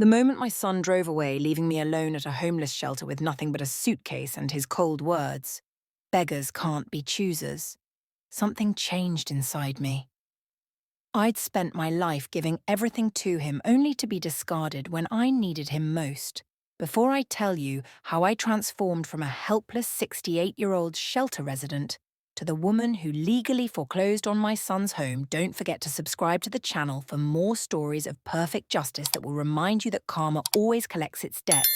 The moment my son drove away, leaving me alone at a homeless shelter with nothing but a suitcase and his cold words, "Beggars can't be choosers," something changed inside me. I'd spent my life giving everything to him only to be discarded when I needed him most. Before I tell you how I transformed from a helpless 68-year-old shelter resident to the woman who legally foreclosed on my son's home, don't forget to subscribe to the channel for more stories of perfect justice that will remind you that karma always collects its debts.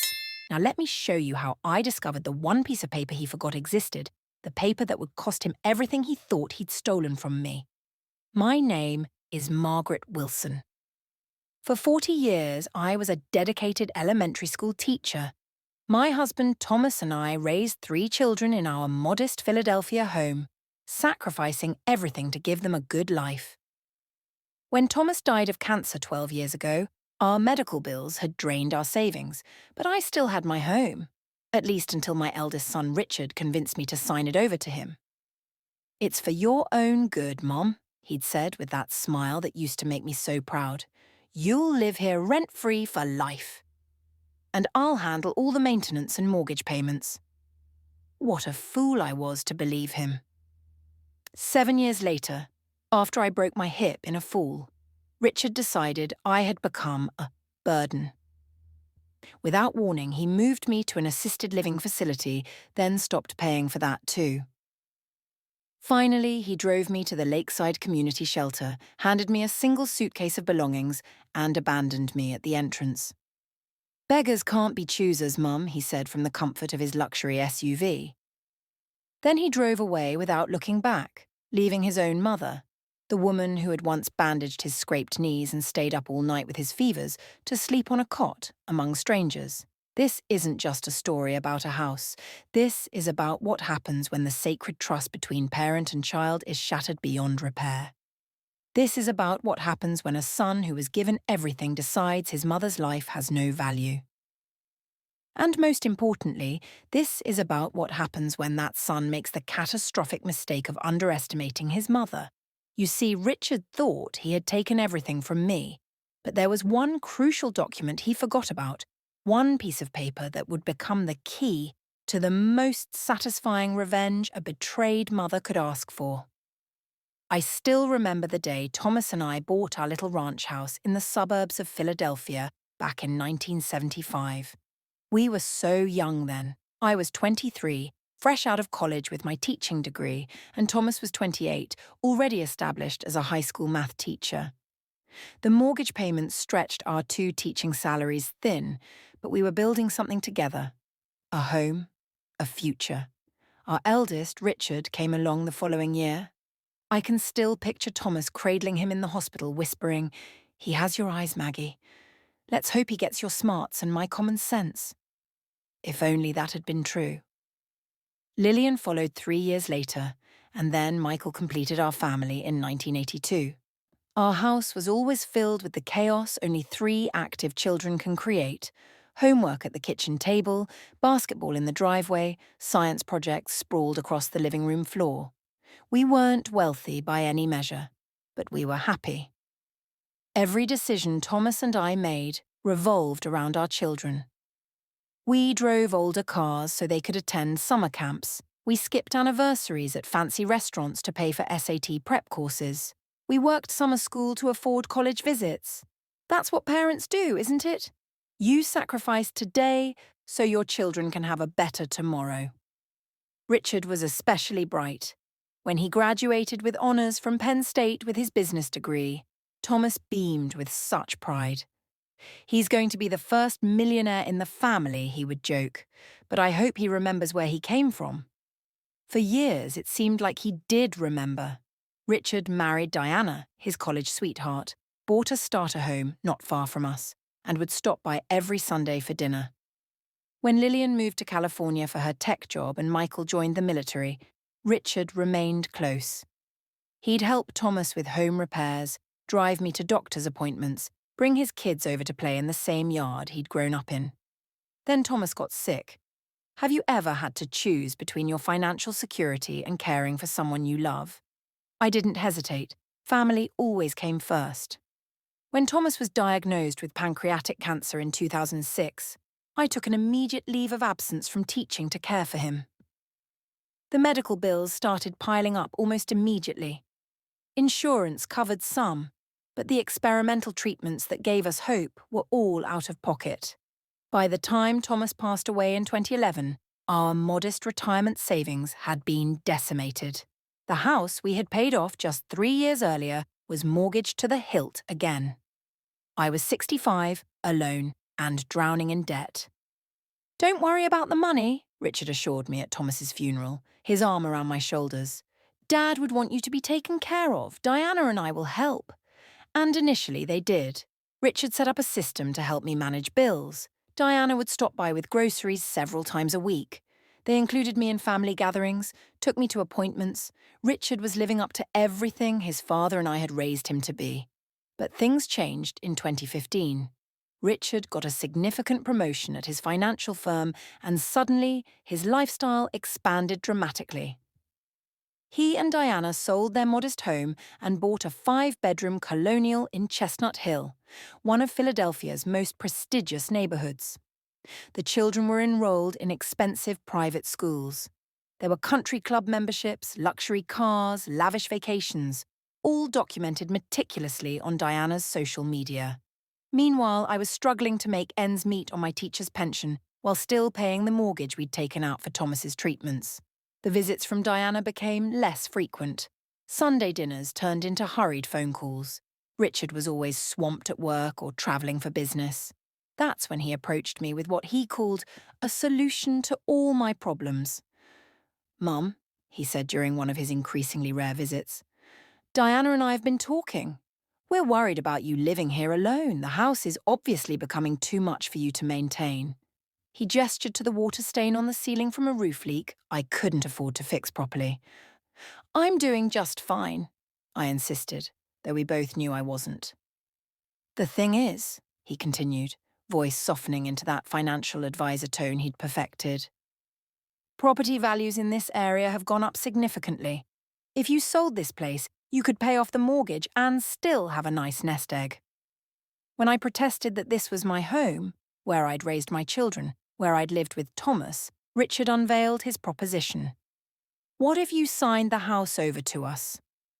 Now let me show you how I discovered the one piece of paper he forgot existed, the paper that would cost him everything he thought he'd stolen from me. My name is Margaret Wilson. For 40 years, I was a dedicated elementary school teacher. My husband Thomas and I raised 3 children in our modest Philadelphia home, sacrificing everything to give them a good life. When Thomas died of cancer 12 years ago, our medical bills had drained our savings, but I still had my home, at least until my eldest son Richard convinced me to sign it over to him. "It's for your own good, Mom," he'd said with that smile that used to make me so proud. "You'll live here rent-free for life. And I'll handle all the maintenance and mortgage payments." What a fool I was to believe him. 7 years later, after I broke my hip in a fall, Richard decided I had become a burden. Without warning, he moved me to an assisted living facility, then stopped paying for that too. Finally, he drove me to the lakeside community shelter, handed me a single suitcase of belongings, and abandoned me at the entrance. "Beggars can't be choosers, Mum," he said from the comfort of his luxury SUV. Then he drove away without looking back, leaving his own mother, the woman who had once bandaged his scraped knees and stayed up all night with his fevers, to sleep on a cot among strangers. This isn't just a story about a house. This is about what happens when the sacred trust between parent and child is shattered beyond repair. This is about what happens when a son who was given everything decides his mother's life has no value. And most importantly, this is about what happens when that son makes the catastrophic mistake of underestimating his mother. You see, Richard thought he had taken everything from me, but there was one crucial document he forgot about, one piece of paper that would become the key to the most satisfying revenge a betrayed mother could ask for. I still remember the day Thomas and I bought our little ranch house in the suburbs of Philadelphia back in 1975. We were so young then. I was 23, fresh out of college with my teaching degree, and Thomas was 28, already established as a high school math teacher. The mortgage payments stretched our 2 teaching salaries thin, but we were building something together. A home, a future. Our eldest, Richard, came along the following year. I can still picture Thomas cradling him in the hospital, whispering, "He has your eyes, Maggie. Let's hope he gets your smarts and my common sense." If only that had been true. Lillian followed 3 years later, and then Michael completed our family in 1982. Our house was always filled with the chaos only 3 active children can create: homework at the kitchen table, basketball in the driveway, science projects sprawled across the living room floor. We weren't wealthy by any measure, but we were happy. Every decision Thomas and I made revolved around our children. We drove older cars so they could attend summer camps. We skipped anniversaries at fancy restaurants to pay for SAT prep courses. We worked summer school to afford college visits. That's what parents do, isn't it? You sacrifice today so your children can have a better tomorrow. Richard was especially bright. When he graduated with honors from Penn State with his business degree, Thomas beamed with such pride. "He's going to be the first millionaire in the family," he would joke, "but I hope he remembers where he came from." For years, it seemed like he did remember. Richard married Diana, his college sweetheart, bought a starter home not far from us, and would stop by every Sunday for dinner. When Lillian moved to California for her tech job and Michael joined the military, Richard remained close. He'd help Thomas with home repairs, drive me to doctor's appointments, bring his kids over to play in the same yard he'd grown up in. Then Thomas got sick. Have you ever had to choose between your financial security and caring for someone you love? I didn't hesitate. Family always came first. When Thomas was diagnosed with pancreatic cancer in 2006, I took an immediate leave of absence from teaching to care for him. The medical bills started piling up almost immediately. Insurance covered some, but the experimental treatments that gave us hope were all out of pocket. By the time Thomas passed away in 2011, our modest retirement savings had been decimated. The house we had paid off just 3 years earlier was mortgaged to the hilt again. I was 65, alone, and drowning in debt. "Don't worry about the money," Richard assured me at Thomas's funeral, his arm around my shoulders. "Dad would want you to be taken care of. Diana and I will help." And initially they did. Richard set up a system to help me manage bills. Diana would stop by with groceries several times a week. They included me in family gatherings, took me to appointments. Richard was living up to everything his father and I had raised him to be. But things changed in 2015. Richard got a significant promotion at his financial firm, and suddenly his lifestyle expanded dramatically. He and Diana sold their modest home and bought a 5-bedroom colonial in Chestnut Hill, one of Philadelphia's most prestigious neighborhoods. The children were enrolled in expensive private schools. There were country club memberships, luxury cars, lavish vacations, all documented meticulously on Diana's social media. Meanwhile, I was struggling to make ends meet on my teacher's pension while still paying the mortgage we'd taken out for Thomas's treatments. The visits from Diana became less frequent. Sunday dinners turned into hurried phone calls. Richard was always swamped at work or travelling for business. That's when he approached me with what he called a solution to all my problems. "Mum," he said during one of his increasingly rare visits, "Diana and I have been talking. We're worried about you living here alone. The house is obviously becoming too much for you to maintain." He gestured to the water stain on the ceiling from a roof leak I couldn't afford to fix properly. "I'm doing just fine," I insisted, though we both knew I wasn't. "The thing is," he continued, voice softening into that financial advisor tone he'd perfected, "property values in this area have gone up significantly. If you sold this place, you could pay off the mortgage and still have a nice nest egg." When I protested that this was my home, where I'd raised my children, where I'd lived with Thomas, Richard unveiled his proposition. "What if you signed the house over to us?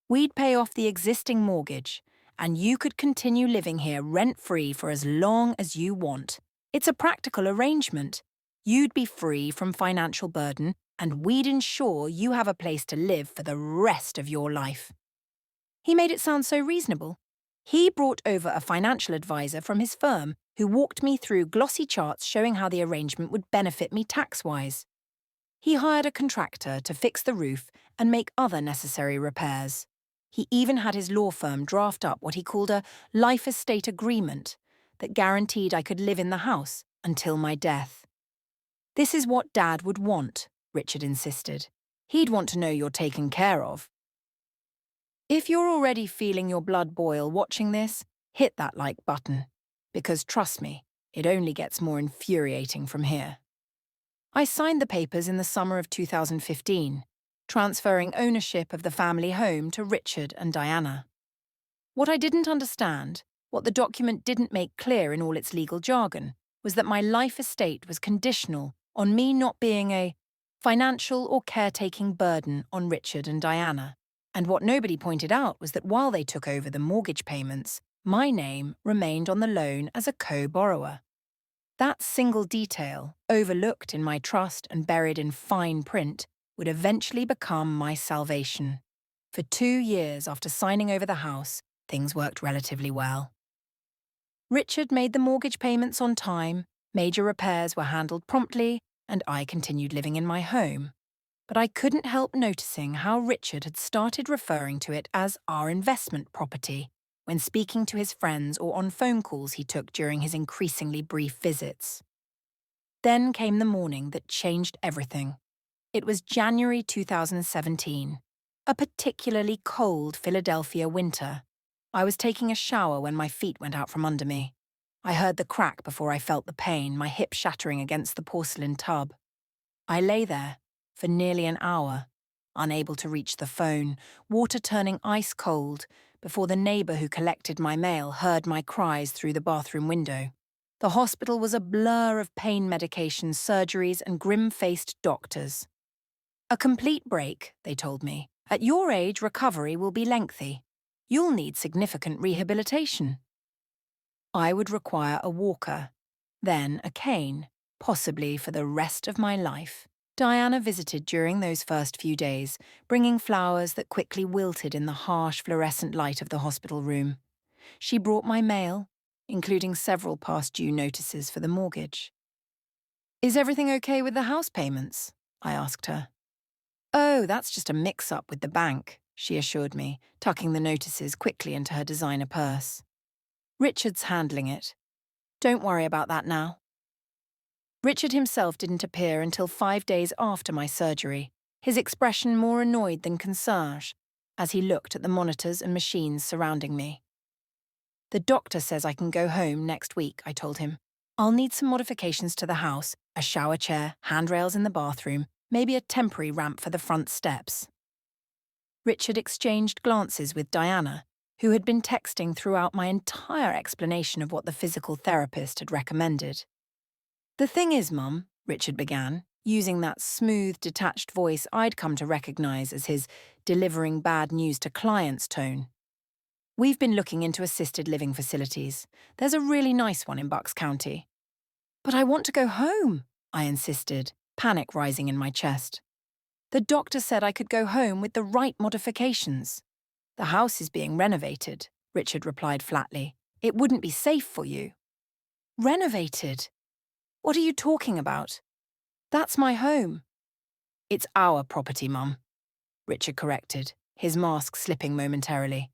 We'd pay off the existing mortgage, and you could continue living here rent-free for as long as you want. It's a practical arrangement. You'd be free from financial burden, and we'd ensure you have a place to live for the rest of your life." He made it sound so reasonable. He brought over a financial advisor from his firm who walked me through glossy charts showing how the arrangement would benefit me tax-wise. He hired a contractor to fix the roof and make other necessary repairs. He even had his law firm draft up what he called a life estate agreement that guaranteed I could live in the house until my death. "This is what Dad would want," Richard insisted. "He'd want to know you're taken care of." If you're already feeling your blood boil watching this, hit that like button. Because trust me, it only gets more infuriating from here. I signed the papers in the summer of 2015, transferring ownership of the family home to Richard and Diana. What I didn't understand, what the document didn't make clear in all its legal jargon, was that my life estate was conditional on me not being a financial or caretaking burden on Richard and Diana. And what nobody pointed out was that while they took over the mortgage payments, my name remained on the loan as a co-borrower. That single detail, overlooked in my trust and buried in fine print, would eventually become my salvation. For 2 years after signing over the house, things worked relatively well. Richard made the mortgage payments on time, major repairs were handled promptly, and I continued living in my home. But I couldn't help noticing how Richard had started referring to it as our investment property when speaking to his friends or on phone calls he took during his increasingly brief visits. Then came the morning that changed everything. It was January 2017, a particularly cold Philadelphia winter. I was taking a shower when my feet went out from under me. I heard the crack before I felt the pain, my hip shattering against the porcelain tub. I lay there for nearly an hour, unable to reach the phone, water turning ice cold, before the neighbour who collected my mail heard my cries through the bathroom window. The hospital was a blur of pain medication, surgeries, and grim-faced doctors. A complete break, they told me. At your age, recovery will be lengthy. You'll need significant rehabilitation. I would require a walker, then a cane, possibly for the rest of my life. Diana visited during those first few days, bringing flowers that quickly wilted in the harsh fluorescent light of the hospital room. She brought my mail, including several past-due notices for the mortgage. "Is everything okay with the house payments?" I asked her. "Oh, that's just a mix-up with the bank," she assured me, tucking the notices quickly into her designer purse. "Richard's handling it. Don't worry about that now." Richard himself didn't appear until 5 days after my surgery, his expression more annoyed than concerned, as he looked at the monitors and machines surrounding me. "The doctor says I can go home next week," I told him. "I'll need some modifications to the house, a shower chair, handrails in the bathroom, maybe a temporary ramp for the front steps." Richard exchanged glances with Diana, who had been texting throughout my entire explanation of what the physical therapist had recommended. "The thing is, Mum," Richard began, using that smooth, detached voice I'd come to recognise as his delivering bad news to clients tone. "We've been looking into assisted living facilities. There's a really nice one in Bucks County." "But I want to go home," I insisted, panic rising in my chest. "The doctor said I could go home with the right modifications." "The house is being renovated," Richard replied flatly. "It wouldn't be safe for you." "Renovated? What are you talking about? That's my home." "It's our property, Mum," Richard corrected, his mask slipping momentarily.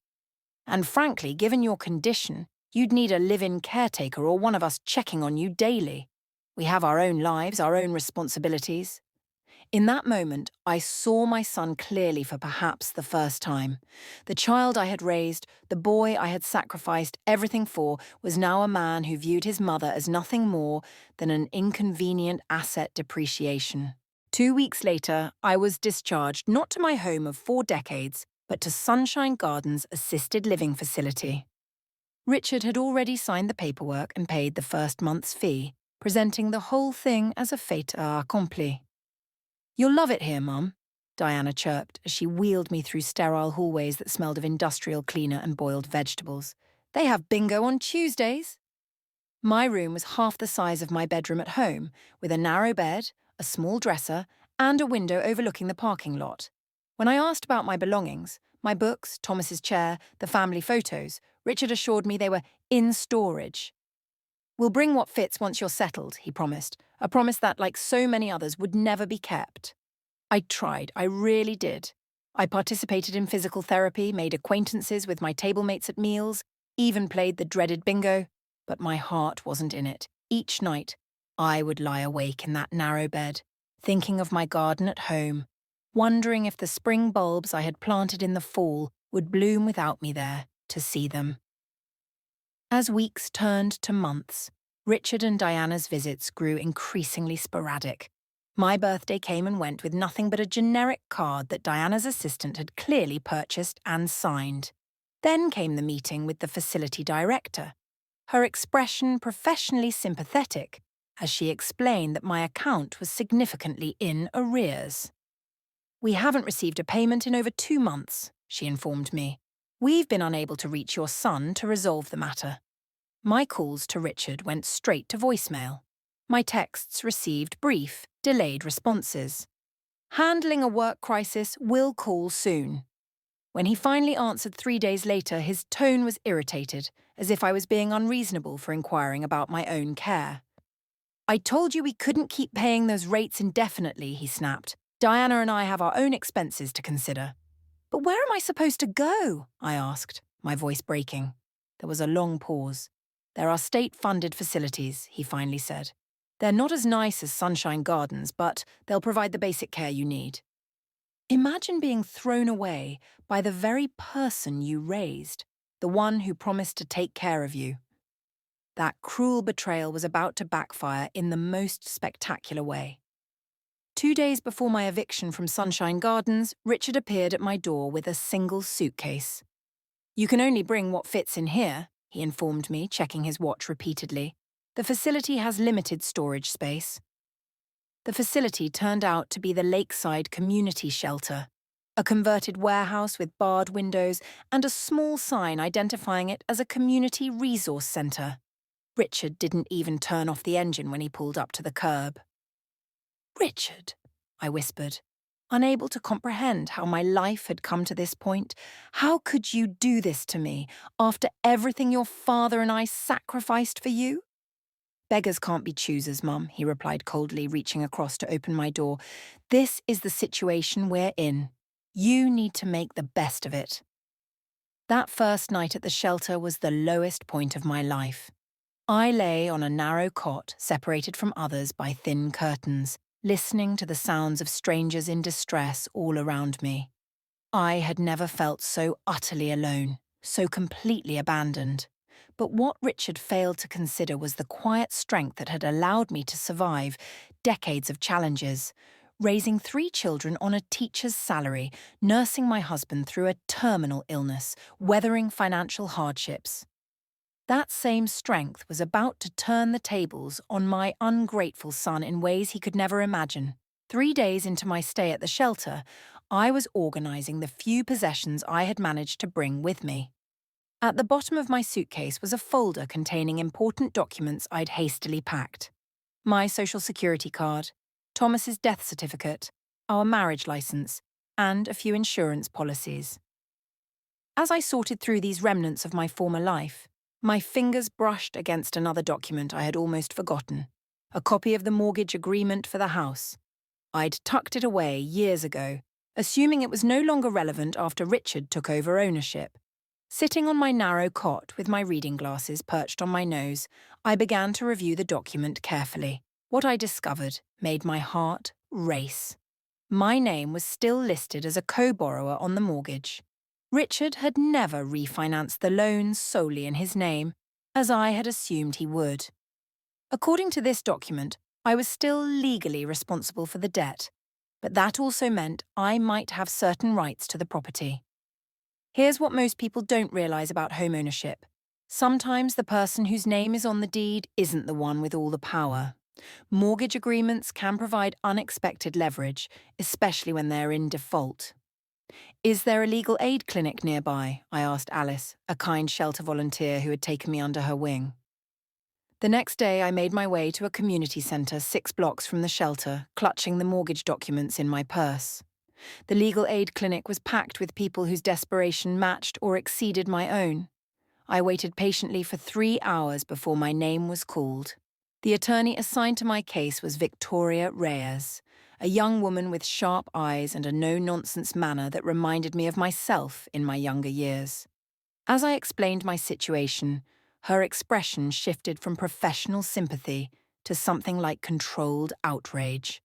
"And frankly, given your condition, you'd need a live-in caretaker or one of us checking on you daily. We have our own lives, our own responsibilities." In that moment, I saw my son clearly for perhaps the first time. The child I had raised, the boy I had sacrificed everything for, was now a man who viewed his mother as nothing more than an inconvenient asset depreciation. 2 weeks later, I was discharged not to my home of 4 decades, but to Sunshine Gardens Assisted Living Facility. Richard had already signed the paperwork and paid the first month's fee, presenting the whole thing as a fait accompli. "You'll love it here, Mum," Diana chirped as she wheeled me through sterile hallways that smelled of industrial cleaner and boiled vegetables. "They have bingo on Tuesdays." My room was half the size of my bedroom at home, with a narrow bed, a small dresser, and a window overlooking the parking lot. When I asked about my belongings, my books, Thomas's chair, the family photos, Richard assured me they were in storage. "We'll bring what fits once you're settled," he promised, a promise that, like so many others, would never be kept. I tried, I really did. I participated in physical therapy, made acquaintances with my table mates at meals, even played the dreaded bingo, but my heart wasn't in it. Each night, I would lie awake in that narrow bed, thinking of my garden at home, wondering if the spring bulbs I had planted in the fall would bloom without me there to see them. As weeks turned to months, Richard and Diana's visits grew increasingly sporadic. My birthday came and went with nothing but a generic card that Diana's assistant had clearly purchased and signed. Then came the meeting with the facility director, her expression professionally sympathetic as she explained that my account was significantly in arrears. "We haven't received a payment in over 2 months, she informed me. "We've been unable to reach your son to resolve the matter." My calls to Richard went straight to voicemail. My texts received brief, delayed responses. "Handling a work crisis, will call soon." When he finally answered 3 days later, his tone was irritated, as if I was being unreasonable for inquiring about my own care. "I told you we couldn't keep paying those rates indefinitely," he snapped. "Diana and I have our own expenses to consider." "But where am I supposed to go?" I asked, my voice breaking. There was a long pause. "There are state-funded facilities," he finally said. "They're not as nice as Sunshine Gardens, but they'll provide the basic care you need." Imagine being thrown away by the very person you raised, the one who promised to take care of you. That cruel betrayal was about to backfire in the most spectacular way. 2 days before my eviction from Sunshine Gardens, Richard appeared at my door with a single suitcase. You can only bring what fits in here, he informed me, checking his watch repeatedly. The facility has limited storage space. The facility turned out to be the Lakeside Community Shelter, a converted warehouse with barred windows and a small sign identifying it as a community resource centre. Richard didn't even turn off the engine when he pulled up to the curb. Richard, I whispered, unable to comprehend how my life had come to this point. How could you do this to me after everything your father and I sacrificed for you? Beggars can't be choosers, Mum, he replied coldly, reaching across to open my door. This is the situation we're in. You need to make the best of it. That first night at the shelter was the lowest point of my life. I lay on a narrow cot separated from others by thin curtains, listening to the sounds of strangers in distress all around me. I had never felt so utterly alone, so completely abandoned. But what Richard failed to consider was the quiet strength that had allowed me to survive decades of challenges, raising 3 children on a teacher's salary, nursing my husband through a terminal illness, weathering financial hardships. That same strength was about to turn the tables on my ungrateful son in ways he could never imagine. 3 days into my stay at the shelter, I was organising the few possessions I had managed to bring with me. At the bottom of my suitcase was a folder containing important documents I'd hastily packed. My social security card, Thomas's death certificate, our marriage licence, and a few insurance policies. As I sorted through these remnants of my former life, my fingers brushed against another document I had almost forgotten, a copy of the mortgage agreement for the house. I'd tucked it away years ago, assuming it was no longer relevant after Richard took over ownership. Sitting on my narrow cot with my reading glasses perched on my nose, I began to review the document carefully. What I discovered made my heart race. My name was still listed as a co-borrower on the mortgage. Richard had never refinanced the loan solely in his name, as I had assumed he would. According to this document, I was still legally responsible for the debt, but that also meant I might have certain rights to the property. Here's what most people don't realise about homeownership. Sometimes the person whose name is on the deed isn't the one with all the power. Mortgage agreements can provide unexpected leverage, especially when they're in default. Is there a legal aid clinic nearby? I asked Alice, a kind shelter volunteer who had taken me under her wing. The next day I made my way to a community centre 6 blocks from the shelter, clutching the mortgage documents in my purse. The legal aid clinic was packed with people whose desperation matched or exceeded my own. I waited patiently for 3 hours before my name was called. The attorney assigned to my case was Victoria Reyes, a young woman with sharp eyes and a no-nonsense manner that reminded me of myself in my younger years. As I explained my situation, her expression shifted from professional sympathy to something like controlled outrage.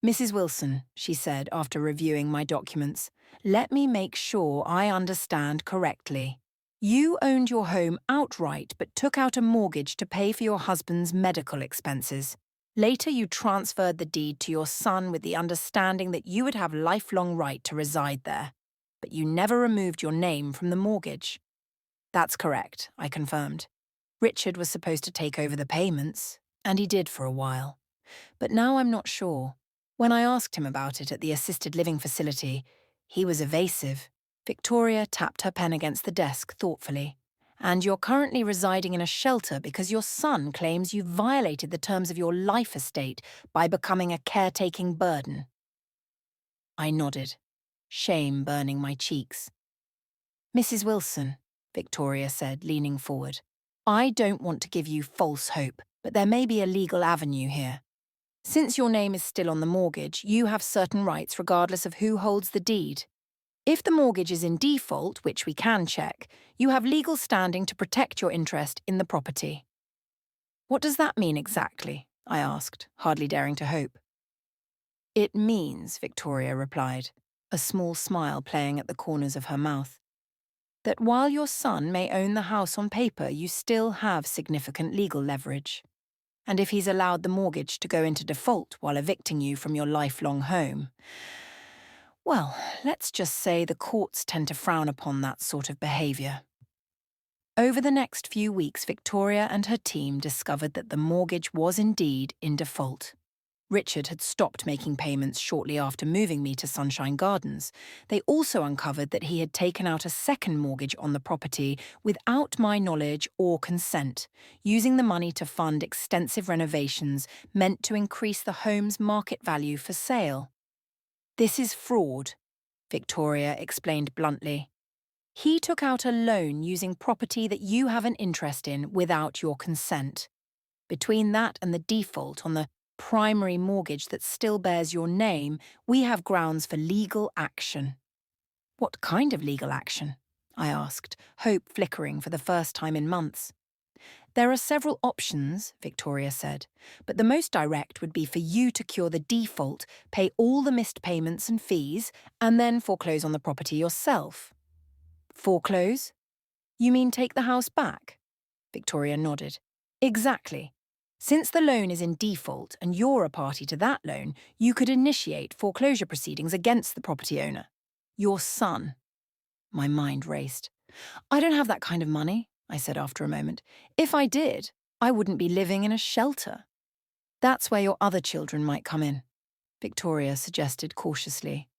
Mrs. Wilson, she said after reviewing my documents, let me make sure I understand correctly. You owned your home outright but took out a mortgage to pay for your husband's medical expenses. Later you transferred the deed to your son with the understanding that you would have lifelong right to reside there, but you never removed your name from the mortgage. That's correct, I confirmed. Richard was supposed to take over the payments, and he did for a while. But now I'm not sure. When I asked him about it at the assisted living facility, he was evasive. Victoria tapped her pen against the desk thoughtfully. And you're currently residing in a shelter because your son claims you violated the terms of your life estate by becoming a caretaking burden. I nodded, shame burning my cheeks. Mrs. Wilson, Victoria said, leaning forward, I don't want to give you false hope, but there may be a legal avenue here. Since your name is still on the mortgage, you have certain rights regardless of who holds the deed. If the mortgage is in default, which we can check, you have legal standing to protect your interest in the property. What does that mean exactly? I asked, hardly daring to hope. It means, Victoria replied, a small smile playing at the corners of her mouth, that while your son may own the house on paper, you still have significant legal leverage. And if he's allowed the mortgage to go into default while evicting you from your lifelong home, Well, let's just say the courts tend to frown upon that sort of behaviour. Over the next few weeks, Victoria and her team discovered that the mortgage was indeed in default. Richard had stopped making payments shortly after moving me to Sunshine Gardens. They also uncovered that he had taken out a second mortgage on the property without my knowledge or consent, using the money to fund extensive renovations meant to increase the home's market value for sale. "This is fraud," Victoria explained bluntly. "He took out a loan using property that you have an interest in without your consent. Between that and the default on the primary mortgage that still bears your name, we have grounds for legal action." "What kind of legal action?" I asked, hope flickering for the first time in months. "There are several options," Victoria said, "but the most direct would be for you to cure the default, pay all the missed payments and fees, and then foreclose on the property yourself." "Foreclose? You mean take the house back?" Victoria nodded. "Exactly. Since the loan is in default and you're a party to that loan, you could initiate foreclosure proceedings against the property owner. Your son." My mind raced. "I don't have that kind of money," I said after a moment. "If I did, I wouldn't be living in a shelter." "That's where your other children might come in," Victoria suggested cautiously.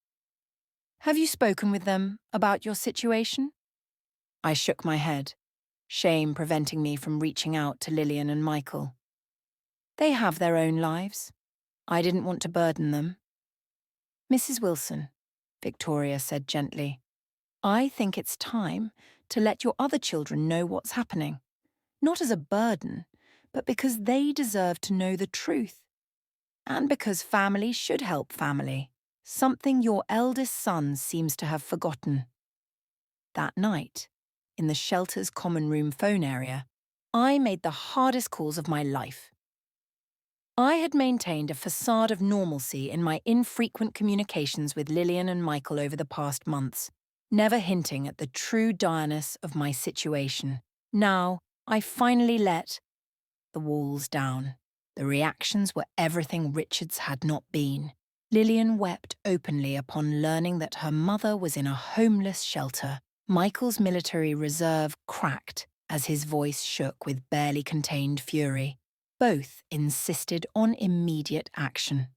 "Have you spoken with them about your situation?" I shook my head, shame preventing me from reaching out to Lillian and Michael. "They have their own lives. I didn't want to burden them." "Mrs. Wilson," Victoria said gently, "I think it's time to let your other children know what's happening. Not as a burden, but because they deserve to know the truth. And because family should help family, something your eldest son seems to have forgotten." That night, in the shelter's common room phone area, I made the hardest calls of my life. I had maintained a facade of normalcy in my infrequent communications with Lillian and Michael over the past months, never hinting at the true direness of my situation. Now, I finally let the walls down. The reactions were everything Richard's had not been. Lillian wept openly upon learning that her mother was in a homeless shelter. Michael's military reserve cracked as his voice shook with barely contained fury. Both insisted on immediate action.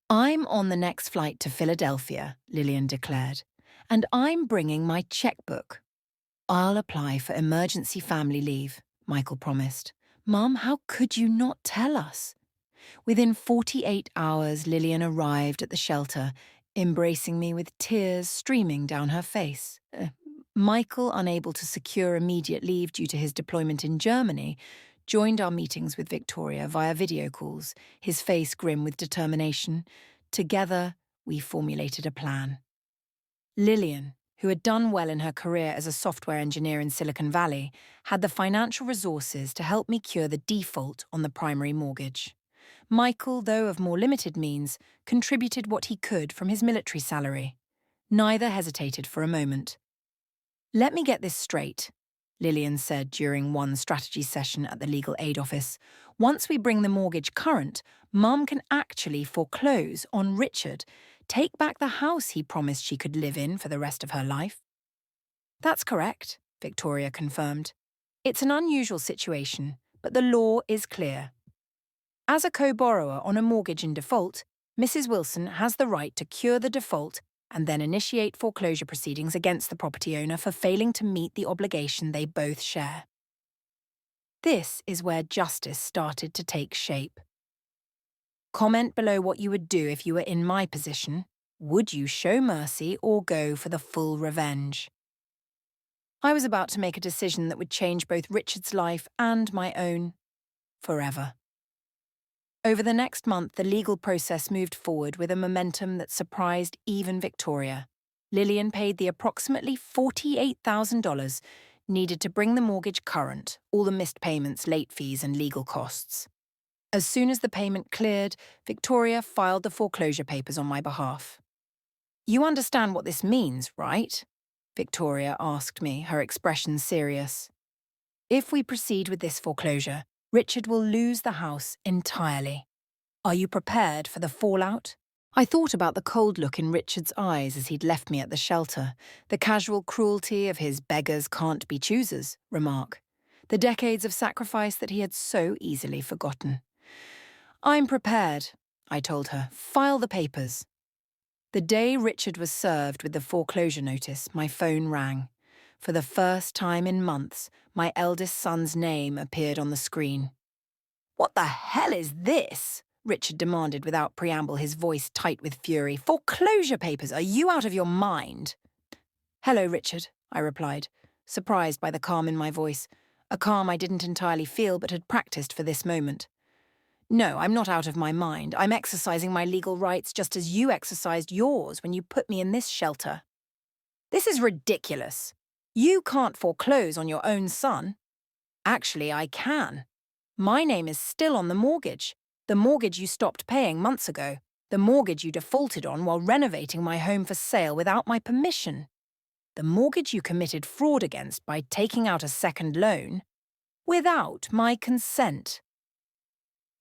"I'm on the next flight to Philadelphia," Lillian declared, "and I'm bringing my checkbook." "I'll apply for emergency family leave," Michael promised. "Mum, how could you not tell us?" Within 48 hours, Lillian arrived at the shelter, embracing me with tears streaming down her face. Michael, unable to secure immediate leave due to his deployment in Germany, joined our meetings with Victoria via video calls, his face grim with determination. Together, we formulated a plan. Lillian, who had done well in her career as a software engineer in Silicon Valley, had the financial resources to help me cure the default on the primary mortgage. Michael, though of more limited means, contributed what he could from his military salary. Neither hesitated for a moment. "Let me get this straight," Lillian said during one strategy session at the legal aid office. "Once we bring the mortgage current, Mum can actually foreclose on Richard, take back the house he promised she could live in for the rest of her life." "That's correct," Victoria confirmed. "It's an unusual situation, but the law is clear. As a co-borrower on a mortgage in default, Mrs. Wilson has the right to cure the default and then initiate foreclosure proceedings against the property owner for failing to meet the obligation they both share." This is where justice started to take shape. Comment below what you would do if you were in my position. Would you show mercy or go for the full revenge? I was about to make a decision that would change both Richard's life and my own forever. Over the next month, the legal process moved forward with a momentum that surprised even Victoria. Lillian paid the approximately $48,000 needed to bring the mortgage current, all the missed payments, late fees, and legal costs. As soon as the payment cleared, Victoria filed the foreclosure papers on my behalf. "You understand what this means, right?" Victoria asked me, her expression serious. "If we proceed with this foreclosure, Richard will lose the house entirely. Are you prepared for the fallout?" I thought about the cold look in Richard's eyes as he'd left me at the shelter, the casual cruelty of his beggars can't be choosers remark, the decades of sacrifice that he had so easily forgotten. I'm prepared, I told her. File the papers. The day Richard was served with the foreclosure notice, my phone rang. For the first time in months, my eldest son's name appeared on the screen. "What the hell is this?" Richard demanded without preamble, his voice tight with fury. "Foreclosure papers, are you out of your mind?" "Hello, Richard," I replied, surprised by the calm in my voice, a calm I didn't entirely feel but had practiced for this moment. "No, I'm not out of my mind. I'm exercising my legal rights just as you exercised yours when you put me in this shelter. This is ridiculous. You can't foreclose on your own son." "Actually, I can. My name is still on the mortgage you stopped paying months ago, the mortgage you defaulted on while renovating my home for sale without my permission, the mortgage you committed fraud against by taking out a second loan, without my consent."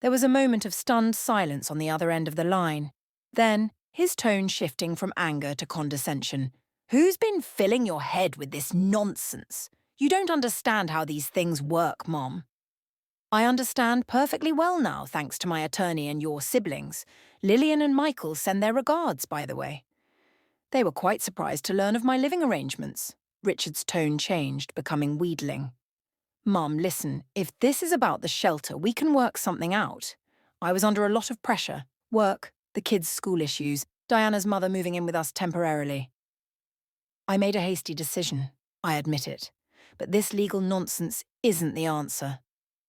There was a moment of stunned silence on the other end of the line. Then, his tone shifting from anger to condescension. "Who's been filling your head with this nonsense? You don't understand how these things work, Mom." "I understand perfectly well now, thanks to my attorney and your siblings. Lillian and Michael send their regards, by the way." They were quite surprised to learn of my living arrangements. Richard's tone changed, becoming wheedling. "Mum, listen, if this is about the shelter, we can work something out. I was under a lot of pressure. Work, the kids' school issues, Diana's mother moving in with us temporarily. I made a hasty decision, I admit it. But this legal nonsense isn't the answer."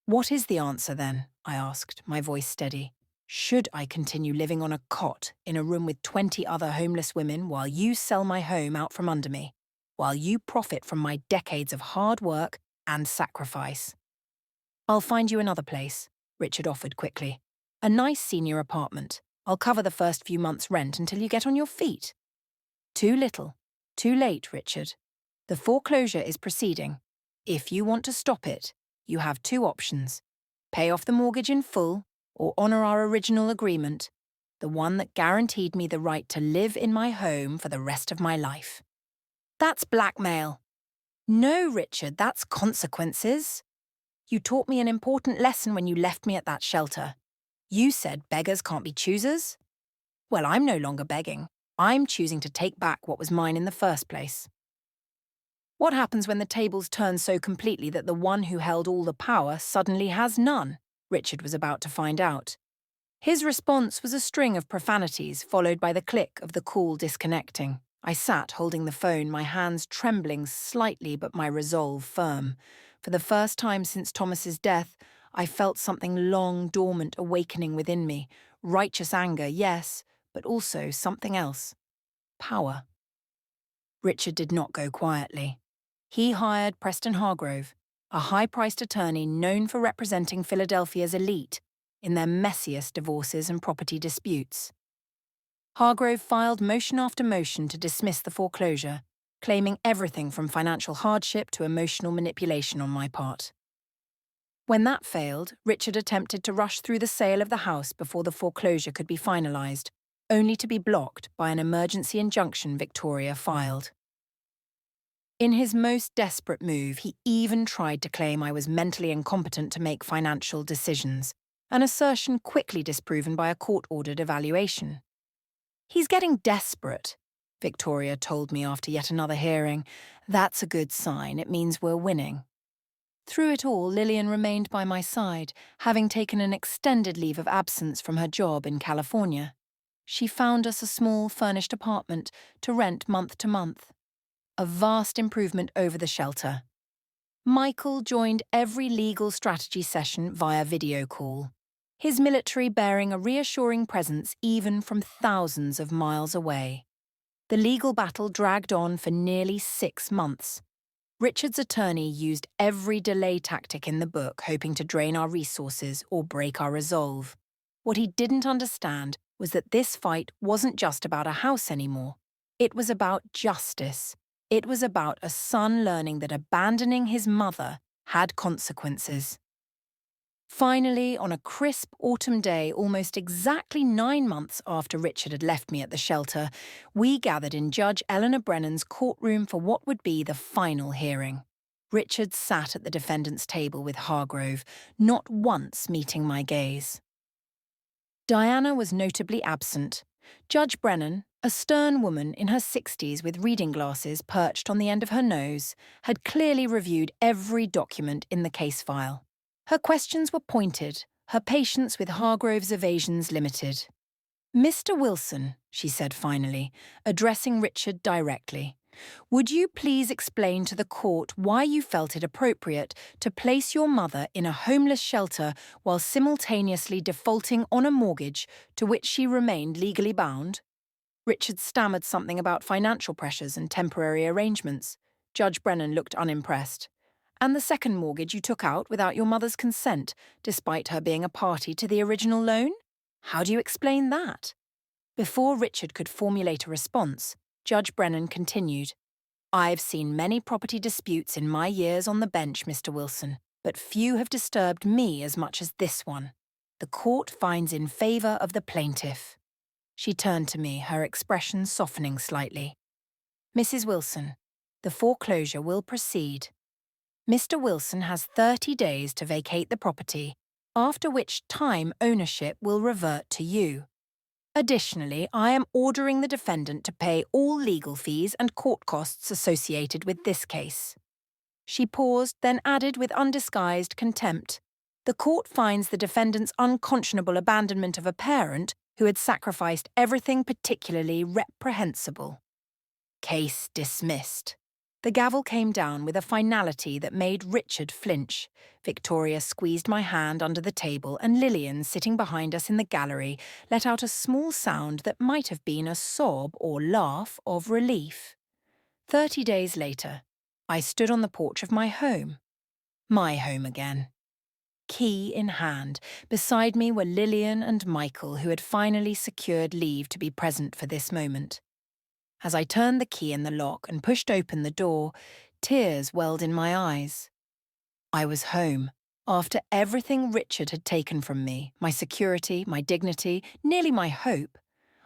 "What is the answer, then?" I asked, my voice steady. "Should I continue living on a cot in a room with 20 other homeless women while you sell my home out from under me, while you profit from my decades of hard work and sacrifice?" "I'll find you another place," Richard offered quickly. "A nice senior apartment. I'll cover the first few months' rent until you get on your feet." "Too little, too late, Richard. The foreclosure is proceeding. If you want to stop it, you have two options. Pay off the mortgage in full or honour our original agreement, the one that guaranteed me the right to live in my home for the rest of my life." "That's blackmail." "No, Richard, that's consequences. You taught me an important lesson when you left me at that shelter. You said beggars can't be choosers. Well, I'm no longer begging. I'm choosing to take back what was mine in the first place." "What happens when the tables turn so completely that the one who held all the power suddenly has none?" Richard was about to find out. His response was a string of profanities followed by the click of the call disconnecting. I sat holding the phone, my hands trembling slightly but my resolve firm. For the first time since Thomas's death, I felt something long dormant awakening within me. Righteous anger, yes, but also something else. Power. Richard did not go quietly. He hired Preston Hargrove, a high-priced attorney known for representing Philadelphia's elite in their messiest divorces and property disputes. Hargrove filed motion after motion to dismiss the foreclosure, claiming everything from financial hardship to emotional manipulation on my part. When that failed, Richard attempted to rush through the sale of the house before the foreclosure could be finalized, only to be blocked by an emergency injunction Victoria filed. In his most desperate move, he even tried to claim I was mentally incompetent to make financial decisions, an assertion quickly disproven by a court-ordered evaluation. "He's getting desperate," Victoria told me after yet another hearing. "That's a good sign. It means we're winning." Through it all, Lillian remained by my side, having taken an extended leave of absence from her job in California. She found us a small, furnished apartment to rent month to month. A vast improvement over the shelter. Michael joined every legal strategy session via video call, his military bearing a reassuring presence even from thousands of miles away. The legal battle dragged on for nearly 6 months. Richard's attorney used every delay tactic in the book, hoping to drain our resources or break our resolve. What he didn't understand was that this fight wasn't just about a house anymore. It was about justice. It was about a son learning that abandoning his mother had consequences. Finally, on a crisp autumn day, almost exactly 9 months after Richard had left me at the shelter, we gathered in Judge Eleanor Brennan's courtroom for what would be the final hearing. Richard sat at the defendant's table with Hargrove, not once meeting my gaze. Diana was notably absent. Judge Brennan, a stern woman in her 60s with reading glasses perched on the end of her nose, had clearly reviewed every document in the case file. Her questions were pointed, her patience with Hargrove's evasions limited. "Mr. Wilson," she said finally, addressing Richard directly, "would you please explain to the court why you felt it appropriate to place your mother in a homeless shelter while simultaneously defaulting on a mortgage to which she remained legally bound?" Richard stammered something about financial pressures and temporary arrangements. Judge Brennan looked unimpressed. "And the second mortgage you took out without your mother's consent, despite her being a party to the original loan? How do you explain that?" Before Richard could formulate a response, Judge Brennan continued, "I've seen many property disputes in my years on the bench, Mr. Wilson, but few have disturbed me as much as this one. The court finds in favour of the plaintiff." She turned to me, her expression softening slightly. "Mrs. Wilson, the foreclosure will proceed. Mr. Wilson has 30 days to vacate the property, after which time ownership will revert to you. Additionally, I am ordering the defendant to pay all legal fees and court costs associated with this case." She paused, then added with undisguised contempt, "The court finds the defendant's unconscionable abandonment of a parent who had sacrificed everything particularly reprehensible." Case dismissed. The gavel came down with a finality that made Richard flinch. Victoria squeezed my hand under the table, and Lillian, sitting behind us in the gallery, let out a small sound that might have been a sob or laugh of relief. 30 days later, I stood on the porch of my home. My home again. Key in hand, beside me were Lillian and Michael, who had finally secured leave to be present for this moment. As I turned the key in the lock and pushed open the door, tears welled in my eyes. I was home. After everything Richard had taken from me, my security, my dignity, nearly my hope,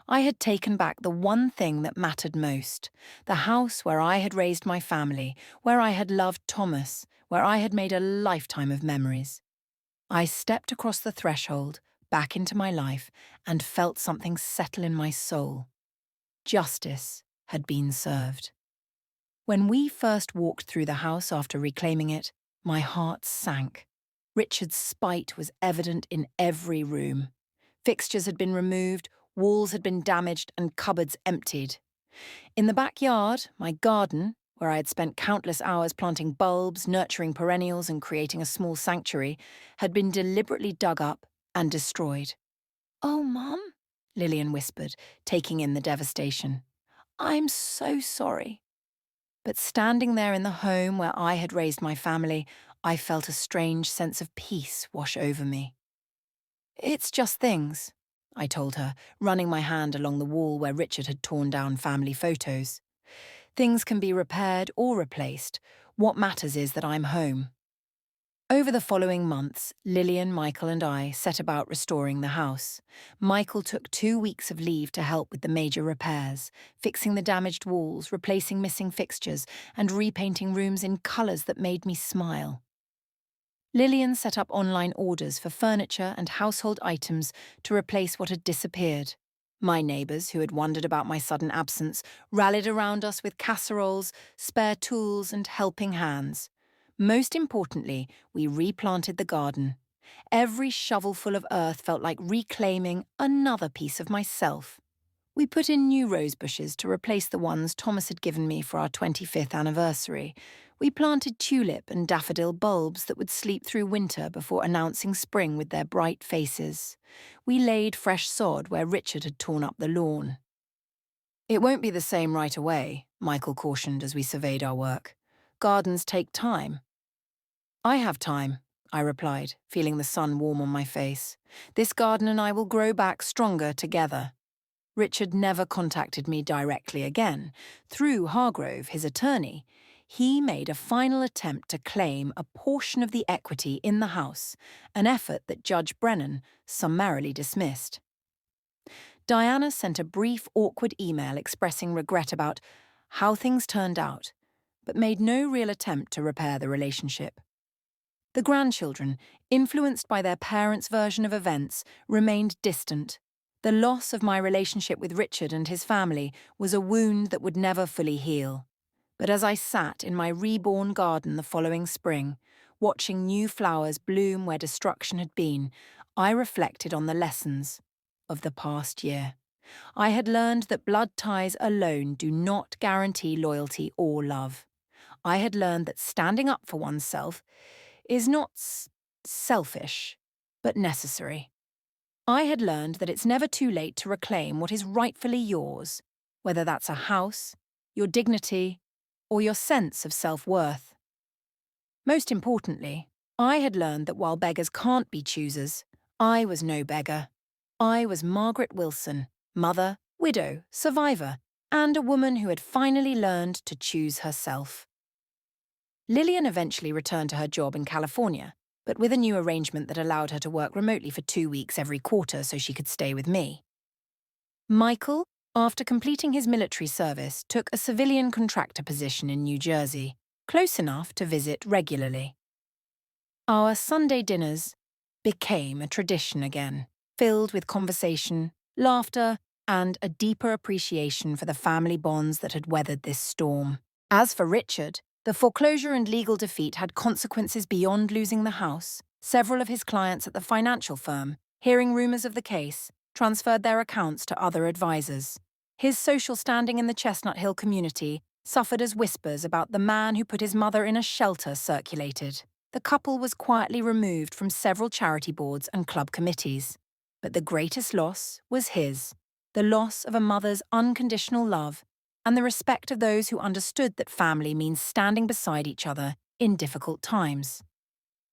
I had taken back the one thing that mattered most, the house where I had raised my family, where I had loved Thomas, where I had made a lifetime of memories. I stepped across the threshold, back into my life, and felt something settle in my soul. Justice had been served. When we first walked through the house after reclaiming it, my heart sank. Richard's spite was evident in every room. Fixtures had been removed, walls had been damaged, and cupboards emptied. In the backyard, my garden, where I had spent countless hours planting bulbs, nurturing perennials, and creating a small sanctuary, had been deliberately dug up and destroyed. "Oh, Mum," Lillian whispered, taking in the devastation. "I'm so sorry." But standing there in the home where I had raised my family, I felt a strange sense of peace wash over me. "It's just things," I told her, running my hand along the wall where Richard had torn down family photos. "Things can be repaired or replaced. What matters is that I'm home." Over the following months, Lillian, Michael and I set about restoring the house. Michael took 2 weeks of leave to help with the major repairs, fixing the damaged walls, replacing missing fixtures, and repainting rooms in colours that made me smile. Lillian set up online orders for furniture and household items to replace what had disappeared. My neighbours, who had wondered about my sudden absence, rallied around us with casseroles, spare tools and helping hands. Most importantly, we replanted the garden. Every shovelful of earth felt like reclaiming another piece of myself. We put in new rose bushes to replace the ones Thomas had given me for our 25th anniversary. We planted tulip and daffodil bulbs that would sleep through winter before announcing spring with their bright faces. We laid fresh sod where Richard had torn up the lawn. "It won't be the same right away," Michael cautioned as we surveyed our work. "Gardens take time." "I have time," I replied, feeling the sun warm on my face. "This garden and I will grow back stronger together." Richard never contacted me directly again. Through Hargrove, his attorney, he made a final attempt to claim a portion of the equity in the house, an effort that Judge Brennan summarily dismissed. Diana sent a brief, awkward email expressing regret about how things turned out, but made no real attempt to repair the relationship. The grandchildren, influenced by their parents' version of events, remained distant. The loss of my relationship with Richard and his family was a wound that would never fully heal. But as I sat in my reborn garden the following spring, watching new flowers bloom where destruction had been, I reflected on the lessons of the past year. I had learned that blood ties alone do not guarantee loyalty or love. I had learned that standing up for oneself is not selfish, but necessary. I had learned that it's never too late to reclaim what is rightfully yours, whether that's a house, your dignity, or your sense of self-worth. Most importantly, I had learned that while beggars can't be choosers, I was no beggar. I was Margaret Wilson, mother, widow, survivor, and a woman who had finally learned to choose herself. Lillian eventually returned to her job in California, but with a new arrangement that allowed her to work remotely for 2 weeks every quarter so she could stay with me. Michael, after completing his military service, took a civilian contractor position in New Jersey, close enough to visit regularly. Our Sunday dinners became a tradition again, filled with conversation, laughter, and a deeper appreciation for the family bonds that had weathered this storm. As for Richard, the foreclosure and legal defeat had consequences beyond losing the house. Several of his clients at the financial firm, hearing rumors of the case, transferred their accounts to other advisors. His social standing in the Chestnut Hill community suffered as whispers about the man who put his mother in a shelter circulated. The couple was quietly removed from several charity boards and club committees. But the greatest loss was his, the loss of a mother's unconditional love and the respect of those who understood that family means standing beside each other in difficult times.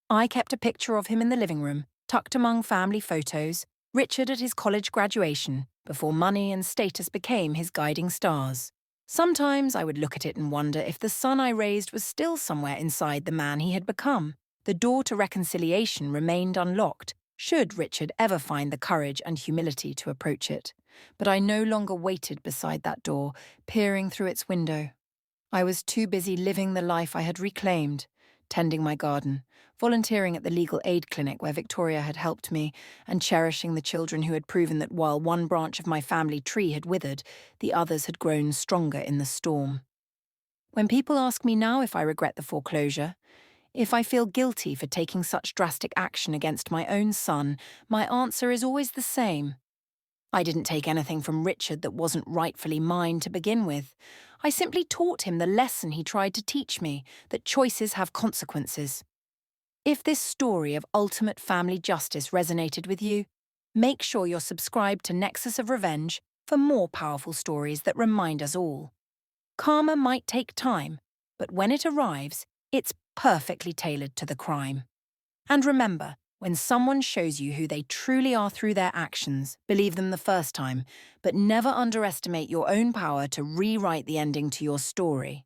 I kept a picture of him in the living room, tucked among family photos, Richard at his college graduation, before money and status became his guiding stars. Sometimes I would look at it and wonder if the son I raised was still somewhere inside the man he had become. The door to reconciliation remained unlocked, should Richard ever find the courage and humility to approach it. But I no longer waited beside that door, peering through its window. I was too busy living the life I had reclaimed, tending my garden, volunteering at the legal aid clinic where Victoria had helped me, and cherishing the children who had proven that while one branch of my family tree had withered, the others had grown stronger in the storm. When people ask me now if I regret the foreclosure, if I feel guilty for taking such drastic action against my own son, my answer is always the same. I didn't take anything from Richard that wasn't rightfully mine to begin with. I simply taught him the lesson he tried to teach me, that choices have consequences. If this story of ultimate family justice resonated with you, make sure you're subscribed to Nexus of Revenge for more powerful stories that remind us all. Karma might take time, but when it arrives, it's perfectly tailored to the crime. And remember, when someone shows you who they truly are through their actions, believe them the first time, but never underestimate your own power to rewrite the ending to your story.